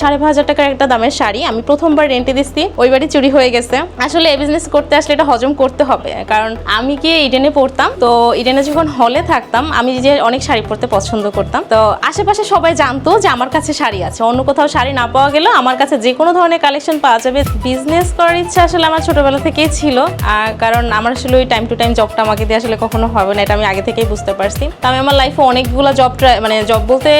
5,500 টাকার একটা দামের শাড়ি আমি প্রথমবার রেন্টে দিচ্ছি, ওই বাড়ি চুরি হয়ে গেছে। আসলে এই বিজনেস করতে আসলে এটা হজম করতে হবে, কারণ আমি কি ইডেনে পড়তাম, তো ইডেনে যখন হলে থাকতাম আমি যে অনেক শাড়ি পরতে পছন্দ করতাম, তো আশেপাশে সবাই জানতো যে আমার কাছে শাড়ি আছে, অন্য কোথাও শাড়ি না পাওয়া গেলেও আমার কাছে যে কোনো ধরনের কালেকশন পাওয়া যাবে। বিজনেস করার ইচ্ছা আসলে আমার ছোটবেলা থেকেই ছিল, কারণ আমার আসলে ওই টাইম টু টাইম জবটা আমাকে দিয়ে আসলে কখনো হবে না, এটা আমি আগে থেকেই বুঝতে পারছি। তো আমি আমার লাইফে অনেকগুলো জব বলতে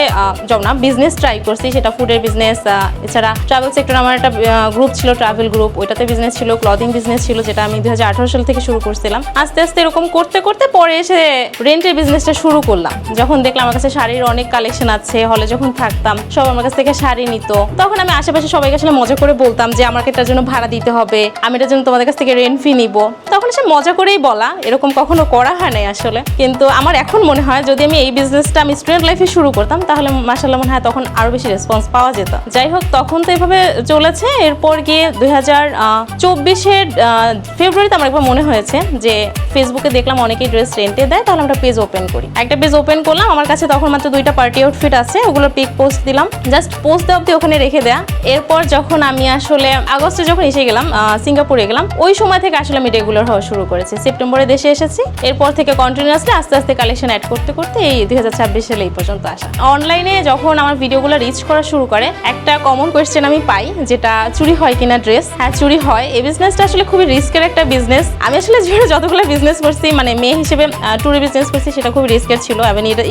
জব না, বিজনেস ট্রাই করছি, সেটা ফুডের বিজনেস, এছাড়া ট্রাভেল সেক্টর আমার একটা গ্রুপ ছিল, ট্রাভেল গ্রুপ, ওইটাতে বিজনেস ছিল, ক্লদিং বিজনেস ছিল, যেটা আমি 2018 সাল থেকে শুরু করছিলাম। আস্তে আস্তে এরকম করতে করতে পরে এসে রেন্টের বিজনেসটা শুরু করলাম। যখন দেখলাম আমার কাছে শাড়ির অনেক কালেকশন আছে, হলে যখন থাকতাম সব আমার কাছ থেকে শাড়ি নিত, তখন আমি আশেপাশে সবাইকে আসলে মজা করে বলতাম যে আমাকে এটার জন্য ভাড়া দিতে হবে, আমি এটার জন্য তোমাদের কাছ থেকে রেন্ট ফি নিব। তখন সে মজা করেই বলা, এরকম কখনো করা হয় নাই আসলে। কিন্তু আমার এখন মনে হয় যদি আমি এই বিজনেসটা আমি স্টুডেন্ট লাইফে শুরু করতাম তাহলে মাশাআল্লাহ মনে হয় তখন আরো বেশি রেসপন্স পাওয়া যেত। যাই হোক, তখন তো এভাবে চলেছে। এরপর গিয়ে 2024-এর ফেব্রুয়ারিতে আমার একবার মনে হয়েছে যে ফেসবুকে দেখলাম অনেকেই ড্রেস রেন্টে দেয়, তাহলে আমরা পেজ ওপেন করি। একটা পেজ ওপেন করলাম, আমার কাছে তখন মাত্র 2টা পার্টি আউটফিট আছে, ওগুলো পিক পোস্ট দিলাম, জাস্ট পোস্ট দেওয়া অবধি ওখানে রেখে দেয়া। এরপর যখন আমি আসলে আগস্টে যখন এসে গেলাম, সিঙ্গাপুরে গেলাম, ওই সময় থেকে আসলে আমি রেগুলার হওয়া শুরু করেছি। সেপ্টেম্বরে দেশে এসেছি, এরপর থেকে কন্টিনিউয়াসলি আস্তে আস্তে কালেকশন অ্যাড করতে করতে এই 2026 সালে এই পর্যন্ত আসা। অনলাইনে যখন আমার ভিডিওগুলো রিচ করা শুরু করে, একটা কমন কোয়েশ্চেন আমি পাই, যেটা চুরি হয় কিনা ড্রেস। হ্যাঁ, চুরি হয়। এই বিজনেসটা আসলে খুবই রিস্কের একটা বিজনেস। আমি আসলে যতগুলো বিজনেস করছি, মানে মেয়ে হিসেবে ট্যুরে বিজনেস করছি, সেটা খুবই রিস্কের ছিল।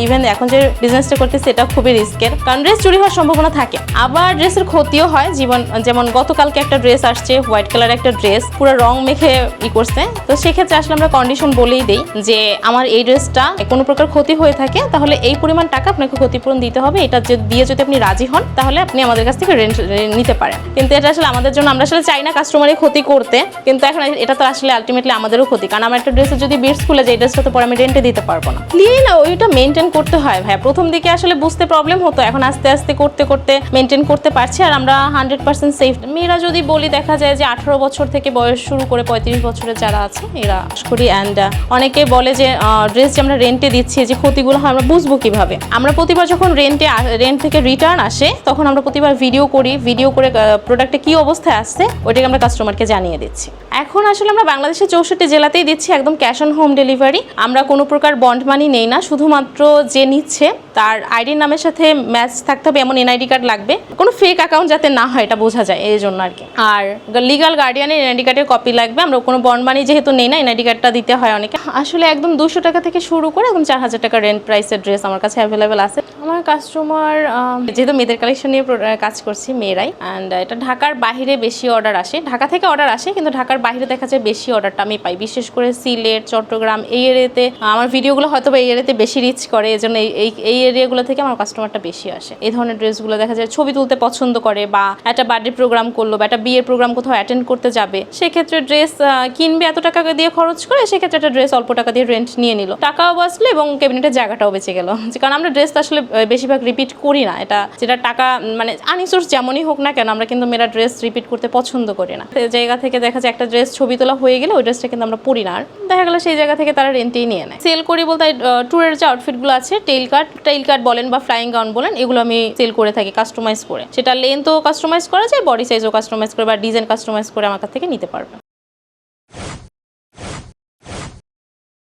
ইভেন এখন যে বিজনেসটা করতেছি সেটা খুবই রিস্কের, কারণ ড্রেস চুরি হওয়ার সম্ভাবনা থাকে, আবার ড্রেসের ক্ষতিও হয়। যেমন গতকালকে একটা ড্রেস আসছে, হোয়াইট কালার একটা ড্রেস, পুরো রং মেখে করছে। তো সেক্ষেত্রে আসলে আমরা কন্ডিশন বলেই দিই যে আমার এই ড্রেসটা কোনো প্রকার ক্ষতি হয়ে থাকে তাহলে এই পরিমাণ টাকা আপনাকে ক্ষতিপূরণ দিতে হবে, এটা দিয়ে যদি আপনি রাজি হন তাহলে আপনি আমাদের কাছ থেকে রেন্ট নিতে পারেন। কিন্তু এটা আসলে আমাদের জন্য, আমরা আসলে চাই না কাস্টমারের ক্ষতি করতে, কিন্তু এখন এটা তো আসলে আলটিমেটলি আমাদেরও ক্ষতি, কারণ আমার একটা ড্রেসে যদি বিটস খুলে যায়, এই ড্রেসটা তো পরে আমি রেন্টে দিতে পারবো না। ক্লিন ওইটা মেনটেন করতে হয় ভাইয়া। প্রথম দিকে আসলে বুঝতে প্রবলেম হতো, এখন আস্তে আস্তে করতে করতে মেনটেন করতে পারছি, আর আমরা 100% সেফ। মেয়েরা যদি বলি, দেখা যায় যে 18 বছর থেকে বয়স শুরু করে 35 বছরের যারা আছে এরা করি। অ্যান্ড অনেকে বলে যে ড্রেস যে আমরা রেন্টে দিচ্ছি, যে ক্ষতিগুলো হয় আমরা বুঝবো কিভাবে। আমরা প্রতিবার যখন রেন্ট থেকে রিটার্ন আসে, তখন আমরা প্রতিবার ভিডিও করে প্রোডাক্টে কি অবস্থায় আসছে ওইটাকে আমরা কাস্টমারকে জানিয়ে দিচ্ছি। এখন আসলে আমরা বাংলাদেশের 64 জেলাতেই দিচ্ছি একদম ক্যাশ অন হোম ডেলিভারি। আমরা কোনো প্রকার বন্ড মানি নেই না, শুধুমাত্র যে নিচ্ছে তার আইডির নামের সাথে ম্যাচ থাকতে হবে, এমন এনআইডি কার্ড লাগবে, কোনো ফেক অ্যাকাউন্ট যাতে না হয় এটা বোঝা যায়, এই জন্য আর কি। আর লিগাল গার্ডিয়ানের এনআইডি কার্ডের কপি লাগবে। আমরা কোনো বন্ড মানি যেহেতু নেই না, এনআইডি কার্ডটা দিতে হয় অনেকে। আসলে একদম 200 টাকা থেকে শুরু করে একদম 4,000 টাকা রেন্ট প্রাইসের ড্রেস আমার কাছে অ্যাভেলেবেল আছে। আমার কাস্টমার, যেহেতু মেয়েদের কালেকশন নিয়ে কাজ করছি, মেয়েরাই, অ্যান্ড এটা ঢাকার বাইরে বেশি অর্ডার আসে, ঢাকা থেকে অর্ডার আসে, কিন্তু ঢাকার বাইরে দেখা যায় বেশি অর্ডারটা আমি পাই, বিশেষ করে সিলেট, চট্টগ্রাম, এই এরিয়াতে আমার ভিডিওগুলো হয়তো এই এরিয়াতে বেশি রিচ করে, এজন্য এই এরিয়াগুলো থেকে আমার কাস্টমারটা বেশি আসে। এই ধরনের ড্রেসগুলো দেখা যায় ছবি তুলতে পছন্দ করে, বা একটা বার্থডে প্রোগ্রাম করলো, বা একটা বিয়ের প্রোগ্রাম কোথাও অ্যাটেন্ড করতে যাবে, সেক্ষেত্রে ড্রেস কিনবে এত টাকা দিয়ে খরচ করে, সেক্ষেত্রে একটা ড্রেস অল্প টাকা দিয়ে রেন্ট নিয়ে নিল, টাকাও বাঁচলো এবং ক্যাবিনেটের জায়গাটাও বেঁচে গেল। কারণ আমরা ড্রেস আসলে বেশিরভাগ রিপিট করি না, যেটা টাকা মানে আনিসোর্স যেমনই হোক না কেন, আমরা কিন্তু মেয়েরা ড্রেস রিপিট করতে পছন্দ করি না। জায়গা থেকে দেখা যায় একটা ড্রেস ছবি তোলা হয়ে গেলে ওই ড্রেসটা কিন্তু আমরা পরি না, আর দেখা গেলো সেই জায়গা থেকে তারা রেন্টেই নিয়ে নেয়। সেল করি বলতে ট্যুরের যে আউটফিটগুলো আছে, টেইল কাট বলেন বা ফ্লাইং গাউন বলেন, এগুলো আমি সেল করে থাকি কাস্টমাইজ করে। সেটা লেন্থও কাস্টমাইজ করা যায়, বডি সাইজও কাস্টমাইজ করে বা ডিজাইন কাস্টমাইজ করে আমার কাছ থেকে নিতে পারবে।